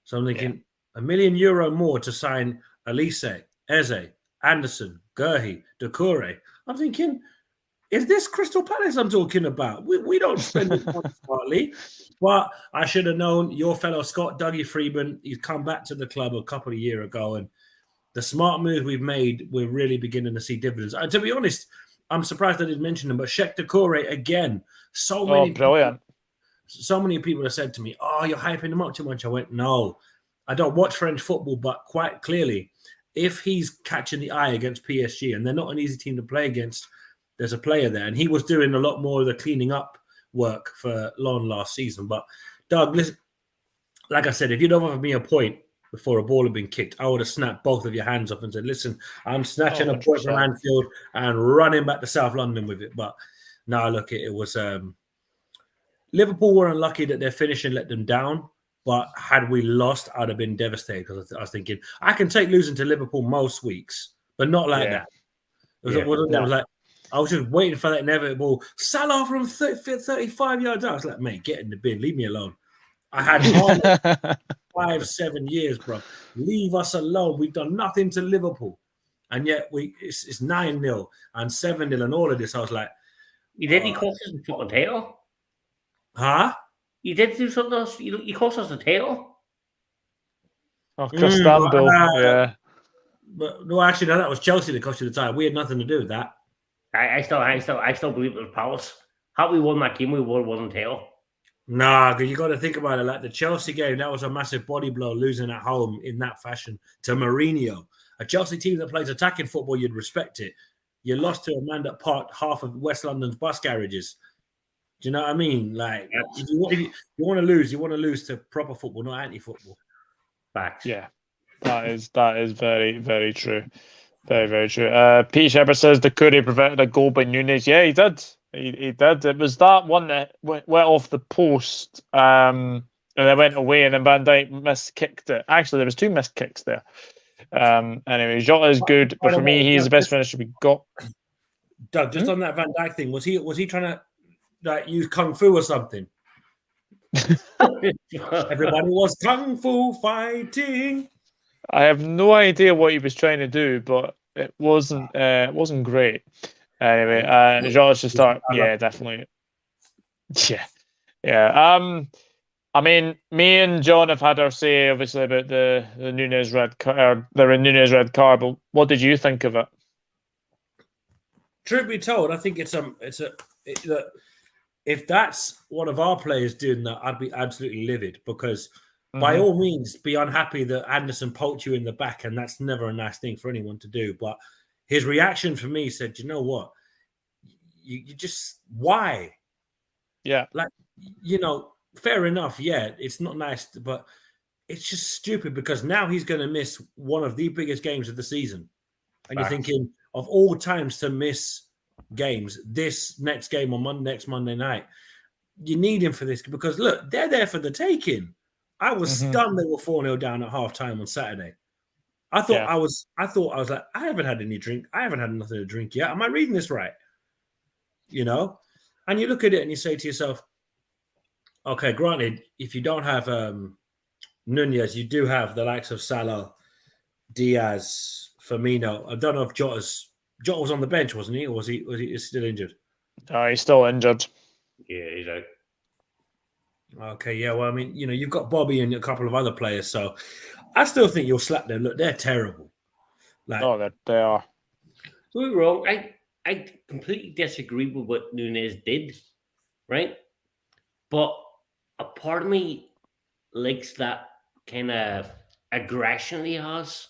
So I'm thinking €1 million more to sign Elise, Eze, Andersen, Gurhi, Doucouré. I'm thinking, is this Crystal Palace I'm talking about? We don't spend it smartly. But I should have known your fellow Scott, Dougie Freeman, he's come back to the club a couple of years ago. And the smart move we've made, we're really beginning to see dividends. And to be honest, I'm surprised I didn't mention him, but Sheikh Doucouré, again, brilliant. So many people have said to me, you're hyping him up too much. I went, no, I don't watch French football, but quite clearly, if he's catching the eye against PSG, and they're not an easy team to play against, there's a player there. And he was doing a lot more of the cleaning up work for Lon last season. But, Doug, listen, like I said, if you'd offered me a point before a ball had been kicked, I would have snapped both of your hands off and said, listen, I'm snatching a point from Anfield and running back to South London with it. But, no, look, it was Liverpool were unlucky that their finishing let them down. But had we lost, I'd have been devastated because I was thinking, I can take losing to Liverpool most weeks, but not like that. It was like, I was just waiting for that inevitable Salah from 35 yards out. I was like, mate, get in the bin. Leave me alone. I had 5-7 years, bro. Leave us alone. We've done nothing to Liverpool. And yet it's 9-0 and 7-0 and all of this. I was like, you didn't cost us the fucking title? Huh? You did do something else? You cost us the title? Istanbul, yeah. But no, actually, no, that was Chelsea that cost you the title. We had nothing to do with that. I still believe it was Palace. Had we won that game, we would have won the title. Nah, because you got to think about it. Like the Chelsea game, that was a massive body blow, losing at home in that fashion to Mourinho. A Chelsea team that plays attacking football, you'd respect it. You lost to a man that parked half of West London's bus garages. Do you know what I mean? Like, if you want to lose, you want to lose to proper football, not anti-football. Facts. Yeah, that is very, very true. Very, very true. Pete Shepard says Doucouré prevented a goal by Nunez. Yeah, he did. He did. It was that one that went off the post and then went away, and then Van Dijk miskicked it. Actually, there was 2 missed kicks there. Anyway, Jota is good, but for me, he's the best finisher we got. Doug, just on that Van Dijk thing, was he trying to use kung fu or something? Everybody was kung fu fighting. I have no idea what he was trying to do, but it wasn't great. Anyway, Jota should start. Yeah, definitely. Yeah. I mean, me and John have had our say, obviously, about the Nunez red card, the Nunez red card. But what did you think of it? Truth be told, I think if that's one of our players doing that, I'd be absolutely livid because by all means, be unhappy that Andersen poked you in the back, and that's never a nice thing for anyone to do. But his reaction for me said, you know what? You just, why? Yeah. Like, fair enough. Yeah, it's not nice, but it's just stupid because now he's going to miss one of the biggest games of the season. And you're thinking, of all times to miss games, this next game on next Monday night, you need him for this because, look, they're there for the taking. I was stunned they were 4-0 down at half-time on Saturday. I thought I was like, I haven't had any drink. I haven't had nothing to drink yet. Am I reading this right? You know? And you look at it and you say to yourself, okay, granted, if you don't have Nunez, you do have the likes of Salah, Diaz, Firmino. I don't know if Jota was on the bench, wasn't he? Or was he still injured? He's still injured. Yeah, he's out. Okay, yeah. Well, I mean, you know, you've got Bobby and a couple of other players, so I still think you'll slap them. Look, they're terrible. Like, they are. Don't get me wrong. I completely disagree with what Nunez did, right? But a part of me likes that kind of aggression he has.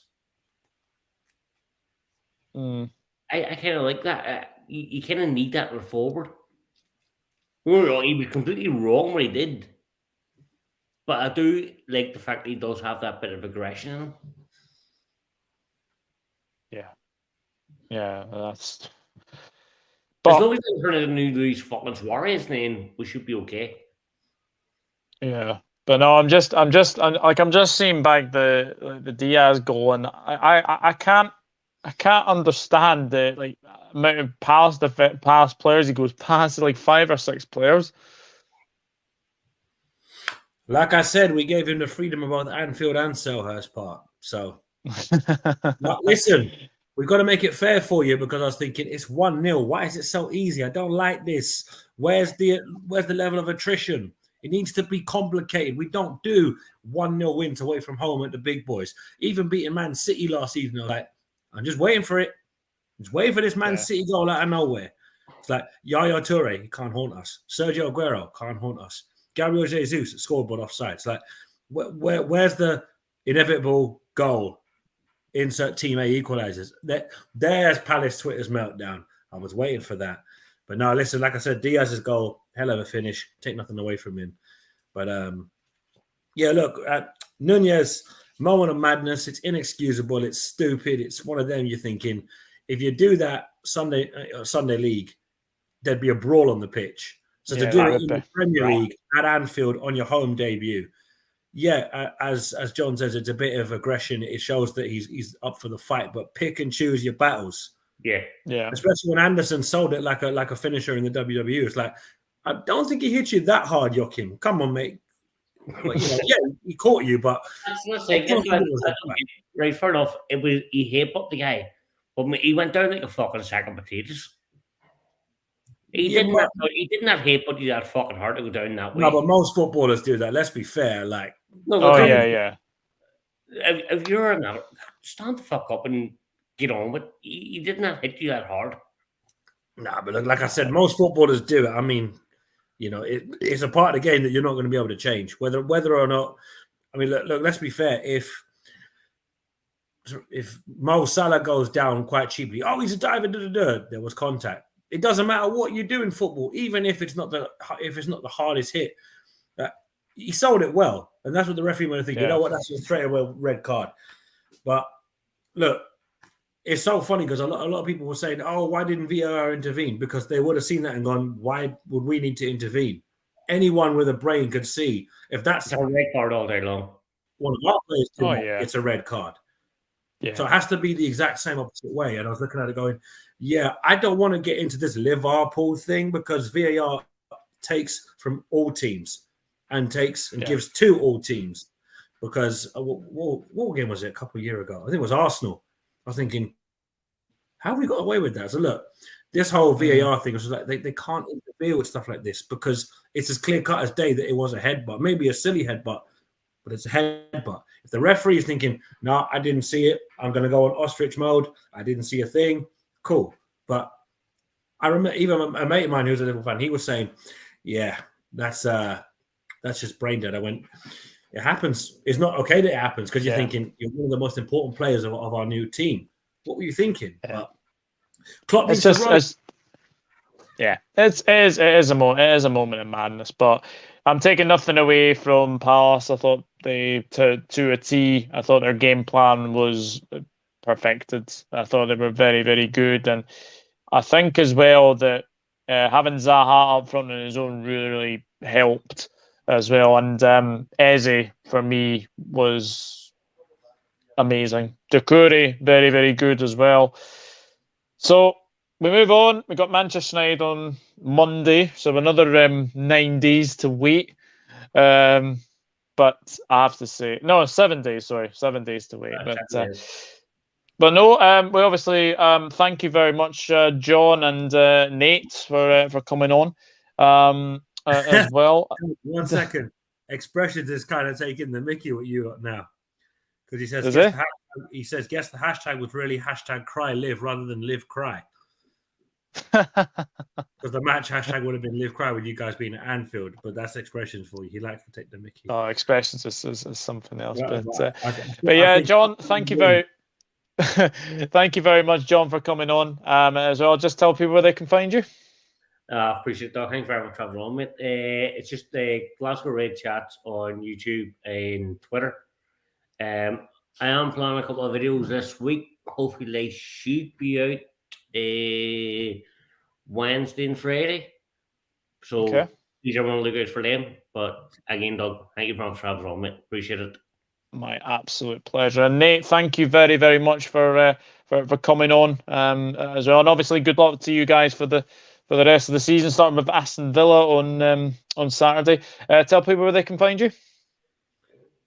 I kind of like that. You kind of need that in forward. He was completely wrong what he did. But I do like the fact that he does have that bit of aggression in him. Yeah, that's... As long as they turn into Luis fucking Suarez, then we should be okay. Yeah. But no, I'm just seeing back the Diaz goal, and I can't understand the amount of past players he goes past, like 5 or 6 players. Like I said, we gave him the freedom of both Anfield and Selhurst Park. So, listen, we've got to make it fair for you, because I was thinking it's 1-0. Why is it so easy? I don't like this. Where's the level of attrition? It needs to be complicated. We don't do 1-0 wins away from home at the big boys. Even beating Man City last season, I was like, I'm just waiting for it. Just waiting for this Man City goal out of nowhere. It's like Yaya Toure, he can't haunt us. Sergio Aguero can't haunt us. Gabriel Jesus scoreboard offside. It's like, where's the inevitable goal? Insert Team A equalizers. There's Palace Twitter's meltdown. I was waiting for that. But no, listen, like I said, Diaz's goal, hell of a finish. Take nothing away from him. But yeah, look, Nunez, moment of madness. It's inexcusable. It's stupid. It's one of them you're thinking, if you do that Sunday league, there'd be a brawl on the pitch. So to do it in the Premier League at Anfield on your home debut, as John says, it's a bit of aggression. It shows that he's up for the fight, but pick and choose your battles. Yeah. Especially when Andersen sold it like a finisher in the WWE. It's like, I don't think he hit you that hard, Joachim. Come on, mate. But, he caught you, but right, fair enough. He headbutt the guy, but he went down like a fucking sack of potatoes. He didn't have headbutt you that fucking hard to go down that way. No, but most footballers do that. Let's be fair. Like, if you're in that, stand the fuck up and get on with. He did not hit you that hard. Nah, but look, like I said, most footballers do it. I mean, you know, it's a part of the game that you're not going to be able to change, whether or not. I mean, look. Let's be fair. If Mo Salah goes down quite cheaply, he's a diver. There was contact. It doesn't matter what you do in football, even if it's not the hardest hit. He sold it well, and that's what the referee might think. You know what? That's a straight away red card. But look, it's so funny because a lot of people were saying, "Oh, why didn't VAR intervene?" Because they would have seen that and gone, "Why would we need to intervene?" Anyone with a brain could see if that's a red card all day long. One of our players, it's a red card. Yeah. So it has to be the exact same opposite way. And I was looking at it going, I don't want to get into this Liverpool thing because VAR takes from all teams and gives to all teams. Because what game was it a couple of years ago? I think it was Arsenal. I was thinking, how have we got away with that? So look, this whole VAR thing was like they can't interfere with stuff like this because it's as clear cut as day that it was a headbutt, maybe a silly headbutt, but it's a headbutt. If the referee is thinking, no, I didn't see it, I'm going to go on ostrich mode, I didn't see a thing, cool. But I remember even a mate of mine who was a Liverpool fan, he was saying, that's just brain dead. I went, it happens. It's not okay that it happens because you're thinking you're one of the most important players of our new team. What were you thinking? Yeah. Klopp it's just, it is a moment of madness. But I'm taking nothing away from Palace. I thought to a T. I thought their game plan was perfected. I thought they were very, very good, and I think as well that having Zaha up front on his own really helped as well. And Eze for me was amazing. Doucouré, very, very good as well. So we move on. We got Manchester United on Monday, so another 9 days to wait. But I have to say, no, 7 days. Sorry, 7 days to wait. But no, we obviously thank you very much, John and Nate, for coming on as well. 1 second. Expressions is kind of taking the mickey with you now, because he says guess the hashtag was really hashtag cry live rather than live cry. Because the match hashtag would have been live cry with you guys being at Anfield, but that's expressions for you. He likes to take the mickey. Oh, expressions is something else. But yeah, John, thank you very thank you very much, John, for coming on as well. Just tell people where they can find you. Appreciate that. Thanks very much for having on, mate. It's just Glasgow Red Chats on YouTube and Twitter. I am planning a couple of videos this week. Hopefully they should be out Wednesday and Friday. So these are one of the guys for them. But again, Doug, thank you very much for having on, mate. Appreciate it. My absolute pleasure. And Nate, thank you very, very much for coming on as well. And obviously, good luck to you guys for the rest of the season, starting with Aston Villa on Saturday. Tell people where they can find you.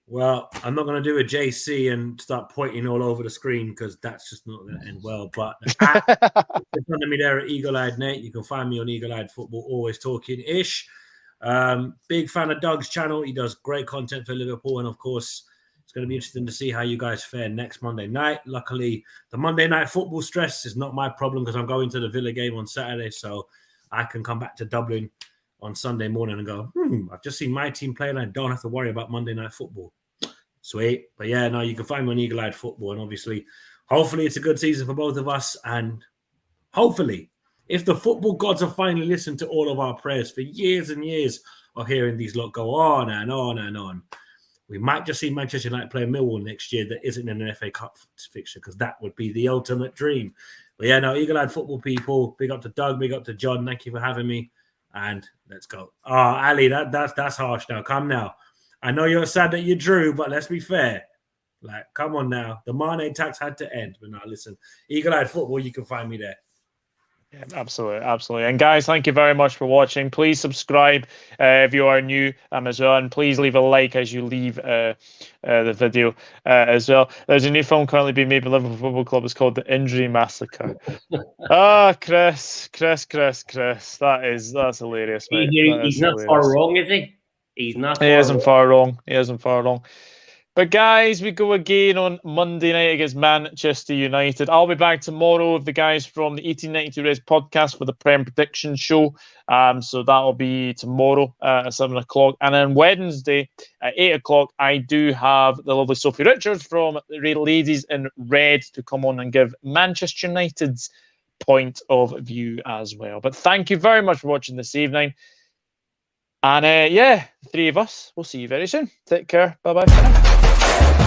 Well, I'm not going to do a JC and start pointing all over the screen because that's just not going to end well. But in front of me there at Eagle Eyed Nate, you can find me on Eagle Eyed Football, always talking ish. Big fan of Doug's channel. He does great content for Liverpool, and of course, it's going to be interesting to see how you guys fare next Monday night. Luckily, the Monday night football stress is not my problem because I'm going to the Villa game on Saturday, so I can come back to Dublin on Sunday morning and go, I've just seen my team play and I don't have to worry about Monday night football. Sweet. But yeah, no, you can find me on Eagle Eyed Football, and obviously, hopefully it's a good season for both of us, and hopefully, if the football gods have finally listened to all of our prayers for years and years of hearing these lot go on and on and on, we might just see Manchester United play Millwall next year that isn't in an FA Cup fixture, because that would be the ultimate dream. But yeah, no, Eagle Eyed Football people, big up to Doug, big up to John. Thank you for having me, and let's go. Oh, Ali, that's harsh now. Come now. I know you're sad that you drew, but let's be fair. Like, come on now. The Mane tax had to end. But now, listen, Eagle Eyed Football, you can find me there. Yeah, absolutely, absolutely. And guys, thank you very much for watching. Please subscribe if you are new as well, and please leave a like as you leave the video as well. There's a new film currently being made by Liverpool Football Club. It's called The Injury Massacre. Chris, that's hilarious, mate. He's not far wrong, is he? He's not. He isn't far wrong. He isn't far wrong. But guys, we go again on Monday night against Manchester United. I'll be back tomorrow with the guys from the 1892 Race podcast for the Prem Prediction Show. So that'll be tomorrow at 7 o'clock. And then Wednesday at 8 o'clock, I do have the lovely Sophie Richards from the Ladies in Red to come on and give Manchester United's point of view as well. But thank you very much for watching this evening. And the three of us, we'll see you very soon. Take care. Bye-bye for now.